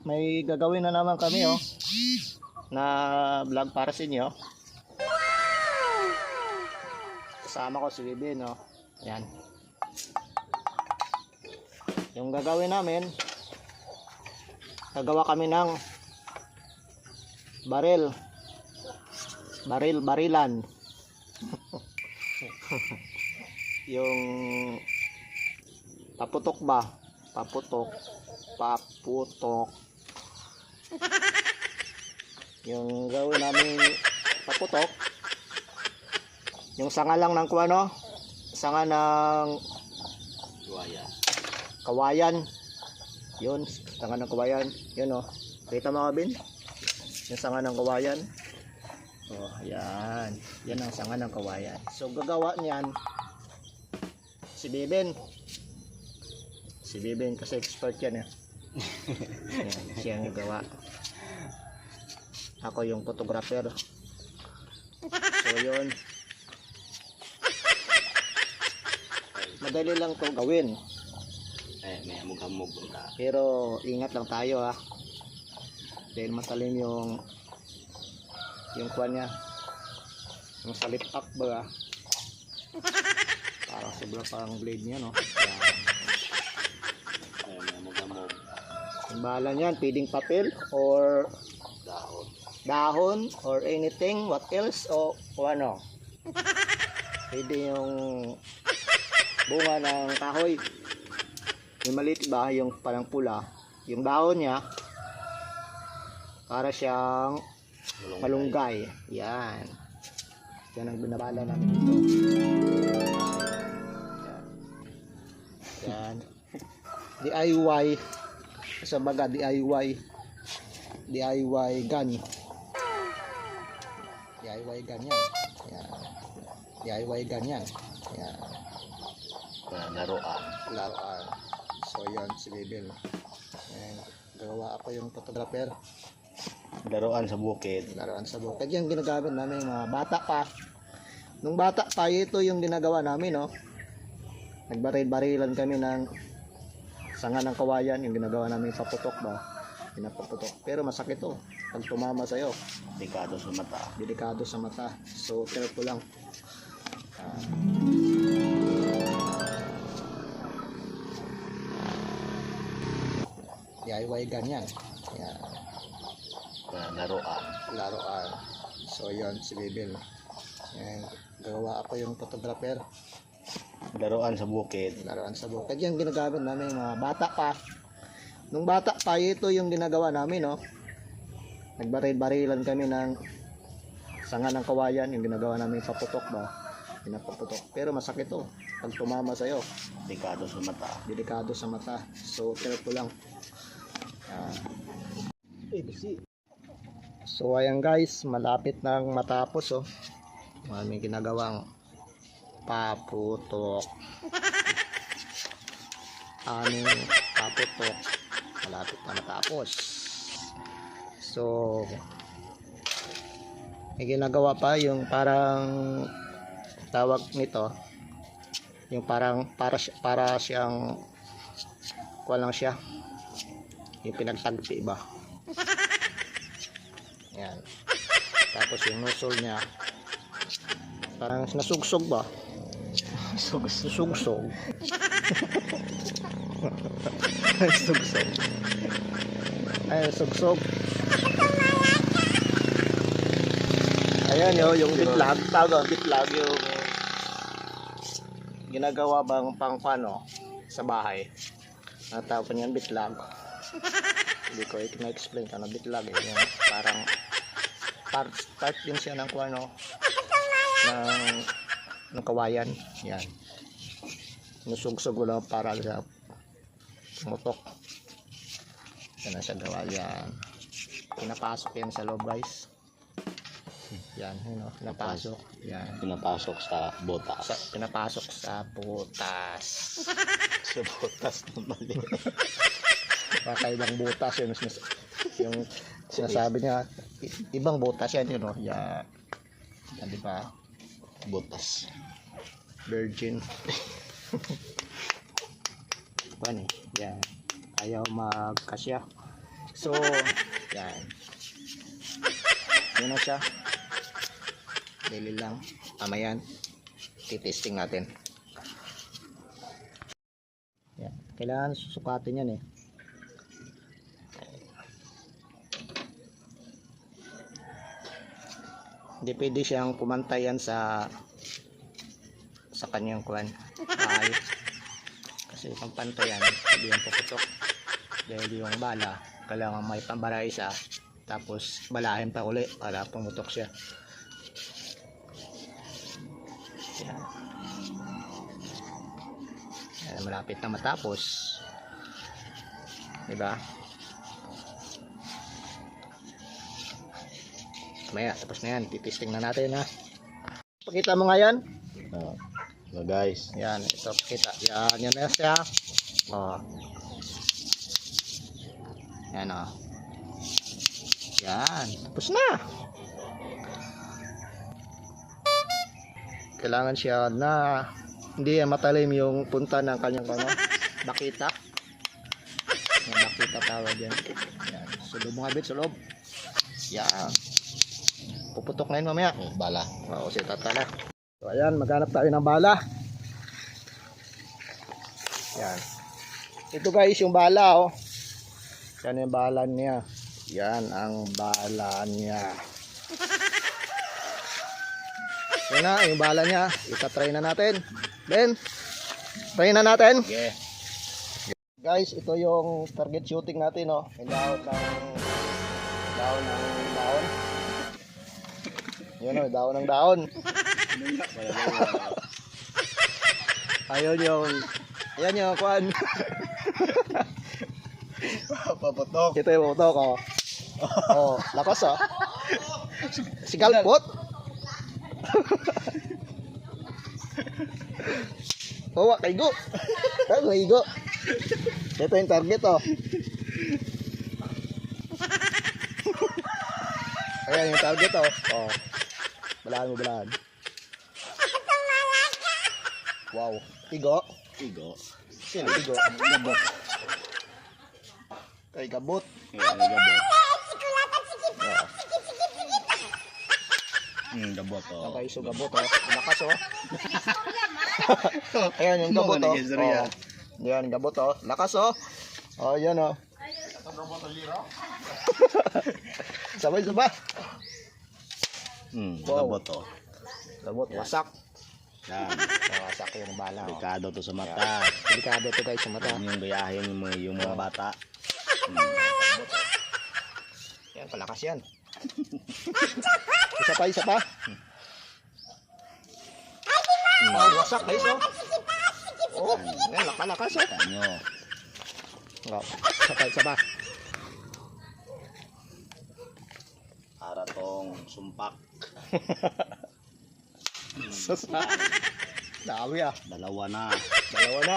may gagawin na naman kami na vlog para sa inyo. Kasama ko si Bibi Yan. Yung gagawin namin, gagawa kami ng barilan. Yung paputok. Yung gawin namin paputok, yung sanga lang ng sanga ng kawayan. Yun, sanga ng kawayan. Yun kita mo, Bin? Yung sanga ng kawayan. Yan. Yan ang sanga ng kawayan. So gagawa niyan si Beben. Si Beben kasi expert yan Yan, siya ang gagawa. Ako yung photographer. So yun. Madali lang to gawin. May hamog-hamog. Pero ingat lang tayo dahil matalim yung kuwan niya. Yung salipak ba? Parang sobra parang blade niya Yan. May hamog-hamog. Yung bala niyan, pwedeng papel or dahon or anything, what else o ano. Pwede yung bunga ng kahoy. Yung maliit ba, yung parang pula, yung dahon niya para siyang malunggay. Yan. Yan ang binabala namin dito. Yan. DIY. Sa baga, DIY gun. DIY gun yan. Yan. DIY gun yan. Yan. Laruan. So yan si Bebel. Gagawa ako yung photographer. Laruan sa bukid. Yan ginagamit namin mga bata pa. Nung bata pa, ito yung ginagawa namin Nagbaril-barilan kami ng sanga ng kawayan. Yung ginagawa namin paputok ba. Pinapaputok. Pero masakit pag tumama sa'yo. Delikado sa mata. So careful lang. DIY gun yan. Yan. Laruan. So yon si Bebel. Gagawa ako yung photographer. Laruan sa bukid. Yan ginagamit namin mga bata pa. Nung bata pa, ito yung ginagawa namin Nagbaril-barilan kami ng sanga ng kawayan. Yung ginagawa namin paputok ba. Pinapaputok. Pero masakit pag tumama sa'yo. Delikado sa mata. So careful lang. So ayan guys, malapit nang matapos May ginagawang paputok. Paputok. Malapit na matapos. So may ginagawa pa yung parang tawag nito, yung parang para siyang kuwan lang siya, yung pinagtagpi ba. Yan. Tapos yung nozzle niya parang nasugsog ba. Sugsog. Sugsog. Ayan yung bitlag. Tawag bitlag yung ginagawa bang pang sa bahay. Natawag pa niyan bitlag. Hindi ko i-explain ano bitlag yung parang part din siya ng ng kawayan. Yan. Nusugsog lang para sa mutok. Yan na siya gawa. Yan. Pinapasok yan sa loob guys. Yan. Pinapasok. Yan. Pinapasok sa butas. Pinapasok sa butas. Sa butas na mali. Baka ibang butas yun. Yung sinasabi niya, ibang butas yan yun. Yan. Yan diba? Butas. Virgin. Yan. Ayaw magkasya. So, yan. Yun na siya. Dili lang. Amayan. Titesting natin. Yan. Kailangan susukatin yan eh. Hindi pwede siyang pumantayan sa kanyang kuwan. Bahay. Kasi pang pantayan, hindi yung puputok. Dahil yung bala, kailangan may pambara isa. Tapos balahin pa uli para pumutok siya. Yan. Yan, malapit na matapos. Diba? Maya, tapos na yan. Titisting na natin ha. Pakita mo nga yan. So guys, Yan, ito pakita. Yan, yan na siya. Oh. Yan o. Yan. Tapos na. Kailangan siya na hindi matalim yung punta ng kanyang bakita. Yan, bakita tawag yan. Yan. Sulob mga bit, sulob. Yan. Puputok na yun mamaya. bala. Oo, si tatala. So ayan, maghanap tayo ng bala. Yan. Ito guys, yung bala oh. Yan yung bala niya. Yan ang bala niya. Yan na, yung bala niya. Itatry na natin. Ben, try na natin. Okay. Guys, ito yung target shooting natin oh. Yung dahon ng dahon. Yan oh, dahon ng dahon. Ayun yung kwan. Paputok. Ito yung putok oh. Oh, lakas oh. Sigalpot. Oh, kaigo. Kaigo. Ito yung target oh. Ayan yung target oh. Oh. Balahan mo, balahan. Wow. Tigo. Tigo. Sino tigo? Gabot. Ay, gabot. Gabot. Oh. Gabot oh. Okay, so gabot oh. Lakas oh. Ayan yung gabot oh. Oh. Ayan, gabot oh. Lakas oh. Oh, yan oh. Sabay-sabay. Wow. Gabot oh. Gabot, wasak. Yan. Wasak yung bala oh. Delikado to sa mata. Delikado to guys sa mata. Yung gayahin yung mga bata. Yan, palakas yan. Isa pa, isa pa. Oh, wasak guys oh. Oh, yan, lakas oh. Tanyo. Oh, isa pa, isa pa. Para tong sumpak. Dami ah. Dalawa na. Dalawa na.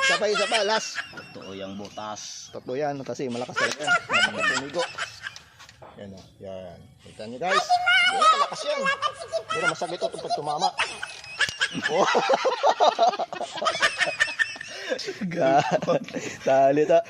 Isa pa, last. Totoo yung butas. Tatlo yan, kasi malakas talaga yan. Malakas yung migo. Yan o, yan. Kita nyo guys. Yan, malakas yan. Pero masakit ito pag tumama. Oh. Tali ta.